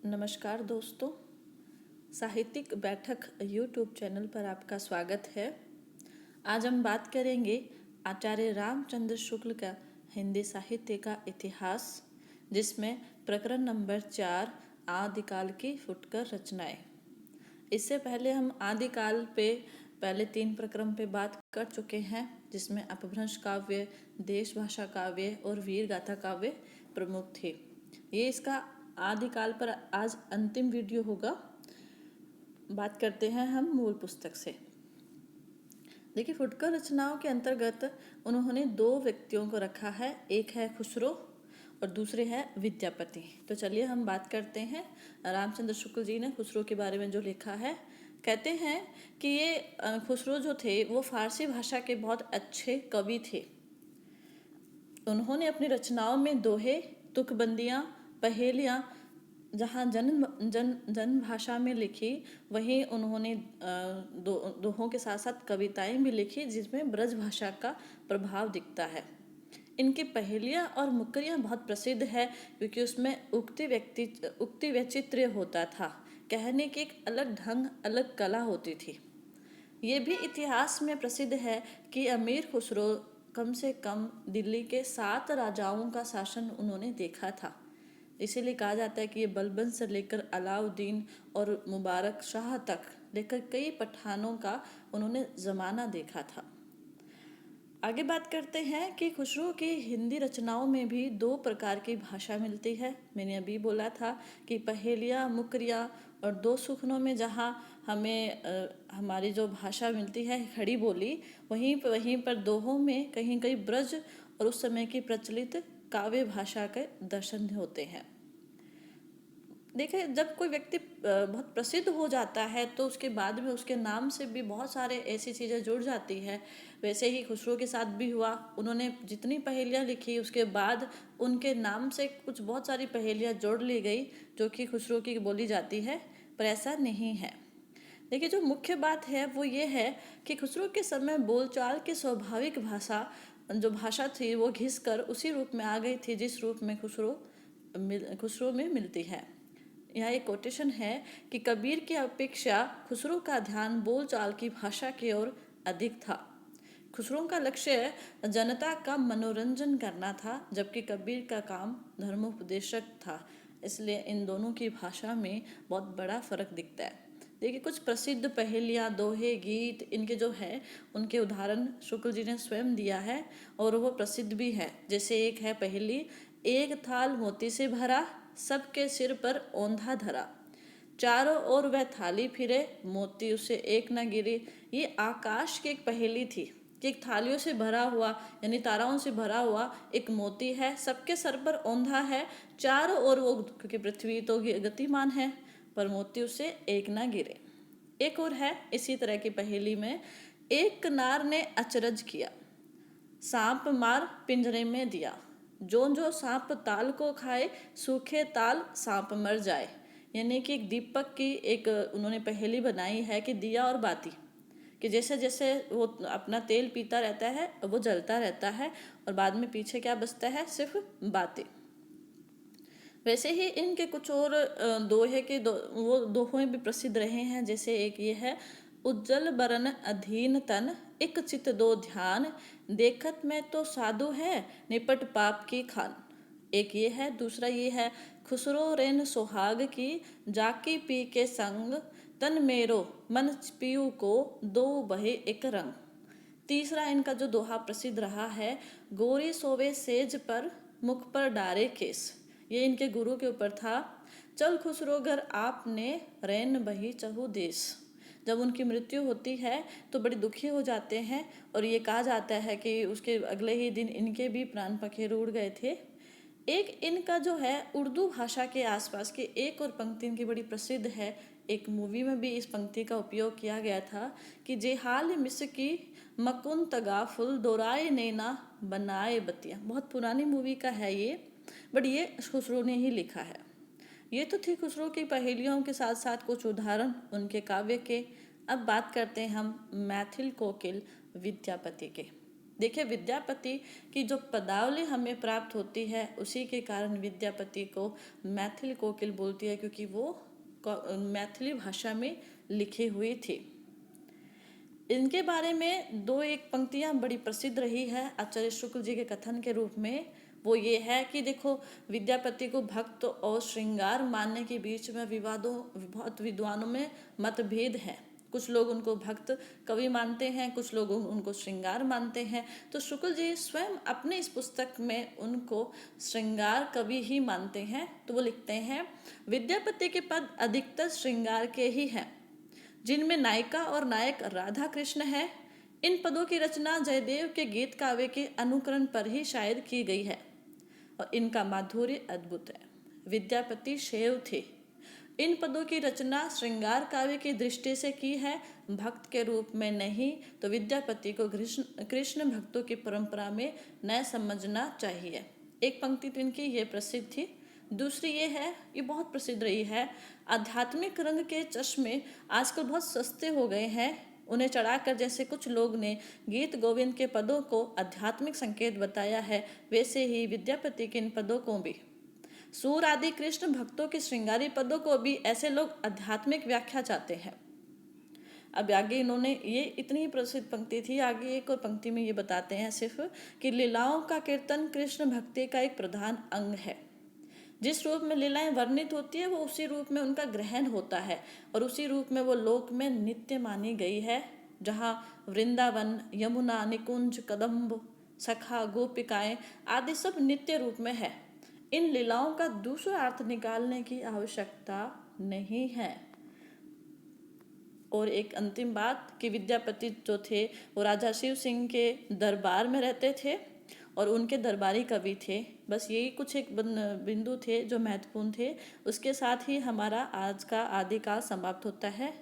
नमस्कार दोस्तों, साहित्यिक बैठक यूट्यूब चैनल पर आपका स्वागत है। आज हम बात करेंगे आचार्य रामचंद्र शुक्ल का हिंदी साहित्य का इतिहास, जिसमें प्रकरण नंबर 4 आदिकाल की फुटकर रचनाएं। इससे पहले हम आदिकाल पे पहले 3 प्रकरण पे बात कर चुके हैं, जिसमें अपभ्रंश काव्य, देश भाषा काव्य और वीर गाथा काव्य प्रमुख थे। ये इसका आदिकाल पर आज अंतिम वीडियो होगा। बात करते हैं हम मूल पुस्तक से। देखिए, फुटकर रचनाओं के अंतर्गत उन्होंने 2 व्यक्तियों को रखा है, एक है खुसरो और दूसरे है विद्यापति। तो चलिए हम बात करते हैं। रामचंद्र शुक्ल जी ने खुसरो के बारे में जो लिखा है, कहते हैं कि ये खुसरो जो थे वो फारसी भाषा के बहुत अच्छे कवि थे। उन्होंने अपनी रचनाओं में दोहे, तुकबंदियाँ, पहेलियाँ जहाँ जन भाषा में लिखी, वहीं उन्होंने दोहों के साथ साथ कविताएं भी लिखी, जिसमें ब्रज भाषा का प्रभाव दिखता है। इनकी पहेलियाँ और मुक्करियाँ बहुत प्रसिद्ध है, क्योंकि उसमें उक्ति वैचित्र्य होता था। कहने की एक अलग ढंग, अलग कला होती थी। ये भी इतिहास में प्रसिद्ध है कि अमीर खुसरो कम से कम दिल्ली के 7 राजाओं का शासन उन्होंने देखा था। इसीलिए कहा जाता है कि ये बलबन से लेकर अलाउद्दीन और मुबारक शाह तक लेकर कई पठानों का उन्होंने ज़माना देखा था। आगे बात करते हैं कि खुसरो की हिंदी रचनाओं में भी 2 प्रकार की भाषा मिलती है। मैंने अभी बोला था कि पहेलियाँ, मुकरियाँ और 2 सुखनों में जहाँ हमें हमारी जो भाषा मिलती है खड़ी बोली, वहीं पर दोहों में कहीं कहीं ब्रज और उस समय की प्रचलित काव्य भाषा के दर्शन होते हैं। देखिए, जब कोई व्यक्ति बहुत प्रसिद्ध हो जाता है तो उसके बाद में उसके नाम से भी बहुत सारे ऐसी चीज़ें जुड़ जाती है। वैसे ही खुसरो के साथ भी हुआ। उन्होंने जितनी पहेलियाँ लिखी, उसके बाद उनके नाम से कुछ बहुत सारी पहेलियाँ जोड़ ली गई, जो कि खुसरो की बोली जाती है, पर ऐसा नहीं है। देखिए, जो मुख्य बात है वो ये है कि खुसरो के समय बोलचाल की स्वाभाविक भाषा थी, वो घिस कर उसी रूप में आ गई थी जिस रूप में खुसरो में मिलती है। यहाँ एक कोटेशन है कि कबीर की अपेक्षा खुसरो का ध्यान बोलचाल की भाषा की ओर अधिक था। खुसरो का लक्ष्य जनता का मनोरंजन करना था, जबकि कबीर का काम धर्मोपदेशक था। इसलिए इन दोनों की भाषा में बहुत बड़ा फर्क दिखता है। देखिए, कुछ प्रसिद्ध पहेलियाँ, दोहे, गीत इनके जो है उनके उदाहरण शुक्ल जी ने स्वयं दिया है और वो प्रसिद्ध भी है। जैसे एक है पहेली, एक थाल मोती से भरा, सबके सिर पर औंधा धरा, चारों ओर वह थाली फिरे, मोती उसे एक न गिरे। ये आकाश की एक पहेली थी कि एक थालियों से भरा हुआ, यानी ताराओं से भरा हुआ एक मोती है, सबके सर पर औंधा है, चारों ओर वो, क्योंकि पृथ्वी तो गतिमान है, पर मोती उसे एक न गिरे। एक और है इसी तरह की पहेली में, एक नार ने अचरज किया, सांप मार पिंजरे में दिया, जो जो सांप ताल को खाए, सूखे ताल सांप मर जाए। यानी कि एक दीपक की एक उन्होंने पहेली बनाई है कि दिया और बाती, कि जैसे जैसे वो अपना तेल पीता रहता है वो जलता रहता है और बाद में पीछे क्या बचता है, सिर्फ बाती। वैसे ही इनके कुछ और वो दोहे भी प्रसिद्ध रहे हैं। जैसे एक ये है, उज्जल बरन अधीन तन, एक चित दो ध्यान, देखत में तो साधु है, निपट पाप की खान। एक ये है, दूसरा ये है, खुसरो रेन सुहाग की, जाकी पी के संग, तन मेरो मन पियू को, दो बहे एक रंग। तीसरा इनका जो दोहा प्रसिद्ध रहा है, गोरी सोवे सेज पर, मुख पर डारे केस। ये इनके गुरु के ऊपर था। चल खुसरो घर आपने, रैन बही चहु देश। जब उनकी मृत्यु होती है तो बड़ी दुखी हो जाते हैं और ये कहा जाता है कि उसके अगले ही दिन इनके भी प्राण पखेरु उड़ गए थे। एक इनका जो है उर्दू भाषा के आसपास की एक और पंक्ति इनकी बड़ी प्रसिद्ध है। एक मूवी में भी इस पंक्ति का उपयोग किया गया था कि जेहाल मिस की, मकुन तगाफुल, दोराए नैना बनाए बतिया। बहुत पुरानी मूवी का है ये, बट ये खुसरो ने ही लिखा है। ये तो थी खुसरो की पहेलियों के साथ साथ कुछ उदाहरण उनके काव्य के। अब बात करते हैं हम मैथिल कोकिल विद्यापति के। देखिए, विद्यापति की जो पदावली हमें प्राप्त होती है उसी के कारण विद्यापति को मैथिल कोकिल बोलती है, क्योंकि वो मैथिली भाषा में लिखी हुई थी। इनके बारे में दो एक पंक्तियां बड़ी प्रसिद्ध रही है आचार्य शुक्ल जी के कथन के रूप में। वो ये है कि देखो, विद्यापति को भक्त और श्रृंगार मानने के बीच में बहुत विद्वानों में मतभेद है। कुछ लोग उनको भक्त कवि मानते हैं, कुछ लोग उनको श्रृंगार मानते हैं। तो शुक्ल जी स्वयं अपने इस पुस्तक में उनको श्रृंगार कवि ही मानते हैं। तो वो लिखते हैं, विद्यापति के पद अधिकतर श्रृंगार के ही हैं, जिनमें नायिका और नायक राधा कृष्ण है। इन पदों की रचना जयदेव के गीत काव्य के अनुकरण पर ही शायद की गई है और इनका माधुर्य अद्भुत है। विद्यापति शैव थे। इन पदों की रचना श्रृंगार काव्य की दृष्टि से की है, भक्त के रूप में नहीं। तो विद्यापति को कृष्ण भक्तों की परंपरा में न समझना चाहिए। एक पंक्ति तो इनकी ये प्रसिद्ध थी। दूसरी ये है, ये बहुत प्रसिद्ध रही है, आध्यात्मिक रंग के चश्मे आजकल बहुत सस्ते हो गए हैं। उन्हें चढ़ाकर जैसे कुछ लोग ने गीत गोविंद के पदों को आध्यात्मिक संकेत बताया है, वैसे ही विद्यापति के इन पदों को भी, सूर आदि कृष्ण भक्तों के श्रृंगारी पदों को भी ऐसे लोग आध्यात्मिक व्याख्या चाहते हैं। अब आगे इन्होंने, ये इतनी ही प्रसिद्ध पंक्ति थी, आगे एक और पंक्ति में ये बताते हैं सिर्फ कि लीलाओं का कीर्तन कृष्ण भक्ति का एक प्रधान अंग है। जिस रूप में लीलाएं वर्णित होती है वो उसी रूप में उनका ग्रहण होता है और उसी रूप में वो लोक में नित्य मानी गई है। जहाँ वृंदावन, यमुना, निकुंज, कदम्ब, सखा, गोपिकाएं आदि सब नित्य रूप में है। इन लीलाओं का दूसरा अर्थ निकालने की आवश्यकता नहीं है। और एक अंतिम बात कि विद्यापति जो थे वो राजा शिव सिंह के दरबार में रहते थे और उनके दरबारी कवि थे। बस यही कुछ एक बिंदु थे जो महत्वपूर्ण थे। उसके साथ ही हमारा आज का आदिकाल समाप्त होता है।